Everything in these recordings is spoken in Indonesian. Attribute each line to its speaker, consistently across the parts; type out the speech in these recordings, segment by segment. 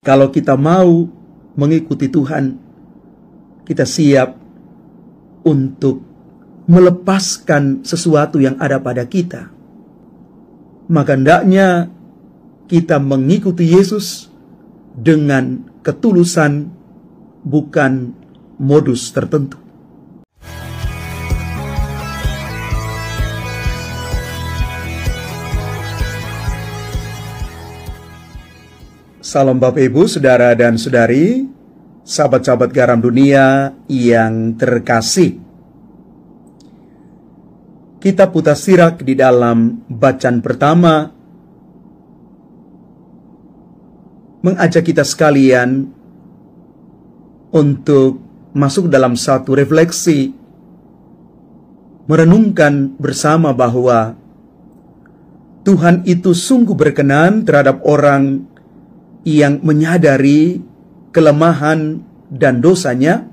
Speaker 1: Kalau kita mau mengikuti Tuhan, kita siap untuk melepaskan sesuatu yang ada pada kita. Maka hendaknya kita mengikuti Yesus dengan ketulusan, bukan modus tertentu. Salam Bapak Ibu, Saudara dan Saudari, sahabat-sahabat garam dunia yang terkasih. Kitab Hutasirak di dalam bacaan pertama mengajak kita sekalian untuk masuk dalam satu refleksi, merenungkan bersama bahwa Tuhan itu sungguh berkenan terhadap orang yang menyadari kelemahan dan dosanya,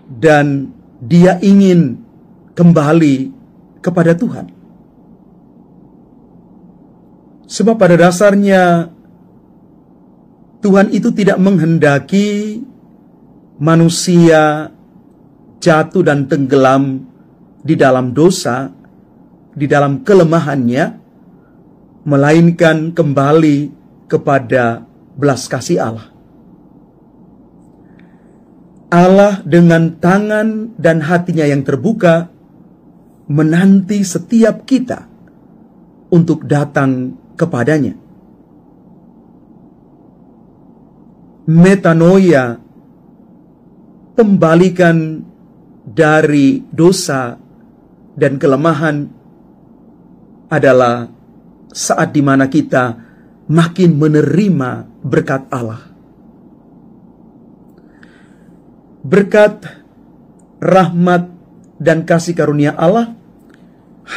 Speaker 1: dan dia ingin kembali kepada Tuhan. Sebab pada dasarnya Tuhan itu tidak menghendaki manusia jatuh dan tenggelam di dalam dosa, di dalam kelemahannya, melainkan kembali kepada belas kasih Allah. Allah dengan tangan dan hatinya yang terbuka menanti setiap kita untuk datang kepadanya. Metanoia, pembalikan dari dosa dan kelemahan, adalah saat di mana kita makin menerima berkat Allah. Berkat, rahmat, dan kasih karunia Allah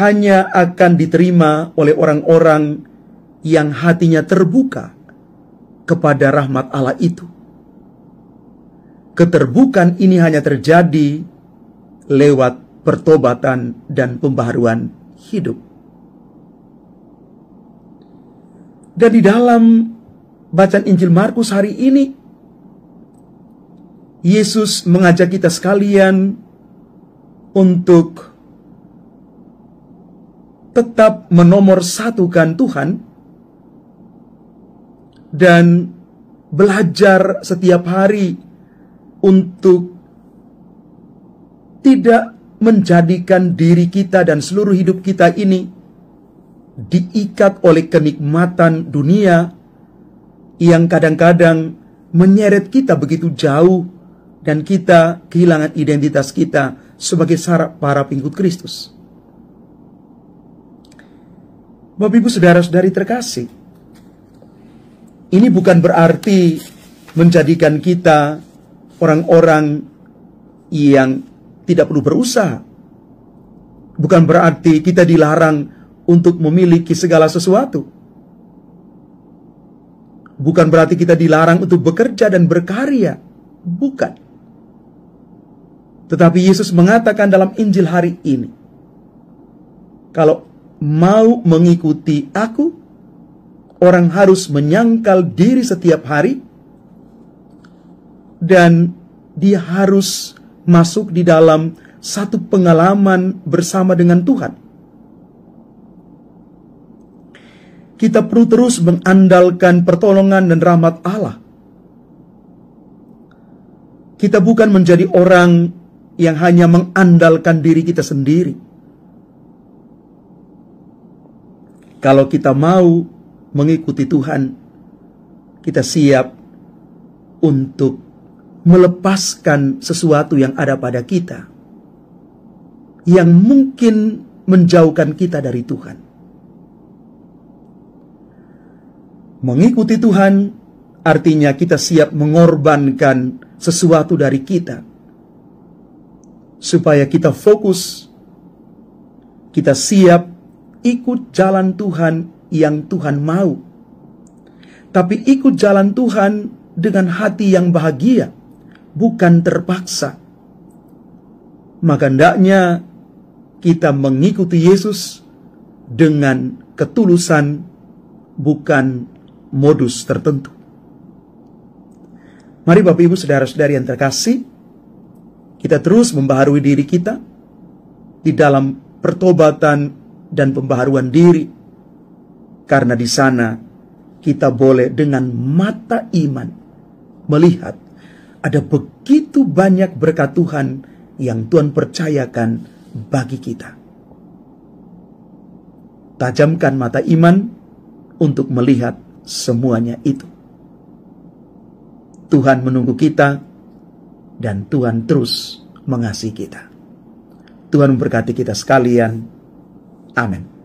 Speaker 1: hanya akan diterima oleh orang-orang yang hatinya terbuka kepada rahmat Allah itu. Keterbukaan ini hanya terjadi lewat pertobatan dan pembaharuan hidup. Dan di dalam bacaan Injil Markus hari ini, Yesus mengajak kita sekalian untuk tetap menomorsatukan Tuhan dan belajar setiap hari untuk tidak menjadikan diri kita dan seluruh hidup kita ini diikat oleh kenikmatan dunia yang kadang-kadang menyeret kita begitu jauh dan kita kehilangan identitas kita sebagai para pengikut Kristus. Bapak Ibu, saudara-saudari terkasih, ini bukan berarti menjadikan kita orang-orang yang tidak perlu berusaha. Bukan berarti kita dilarang untuk memiliki segala sesuatu. Bukan berarti kita dilarang untuk bekerja dan berkarya. Bukan. Tetapi Yesus mengatakan dalam Injil hari ini, kalau mau mengikuti aku, orang harus menyangkal diri setiap hari, dan dia harus masuk di dalam satu pengalaman bersama dengan Tuhan. Kita perlu terus mengandalkan pertolongan dan rahmat Allah. Kita bukan menjadi orang yang hanya mengandalkan diri kita sendiri. Kalau kita mau mengikuti Tuhan, kita siap untuk melepaskan sesuatu yang ada pada kita, yang mungkin menjauhkan kita dari Tuhan. Mengikuti Tuhan artinya kita siap mengorbankan sesuatu dari kita, supaya kita fokus, kita siap ikut jalan Tuhan yang Tuhan mau. Tapi ikut jalan Tuhan dengan hati yang bahagia, bukan terpaksa. Maka hendaknya kita mengikuti Yesus dengan ketulusan, bukan modus tertentu. Mari Bapak Ibu saudara-saudari yang terkasih, kita terus membaharui diri kita di dalam pertobatan dan pembaharuan diri. Karena di sana kita boleh dengan mata iman melihat ada begitu banyak berkat Tuhan yang Tuhan percayakan bagi kita. Tajamkan mata iman untuk melihat semuanya itu. Tuhan menunggu kita dan Tuhan terus mengasihi kita. Tuhan memberkati kita sekalian. Amin.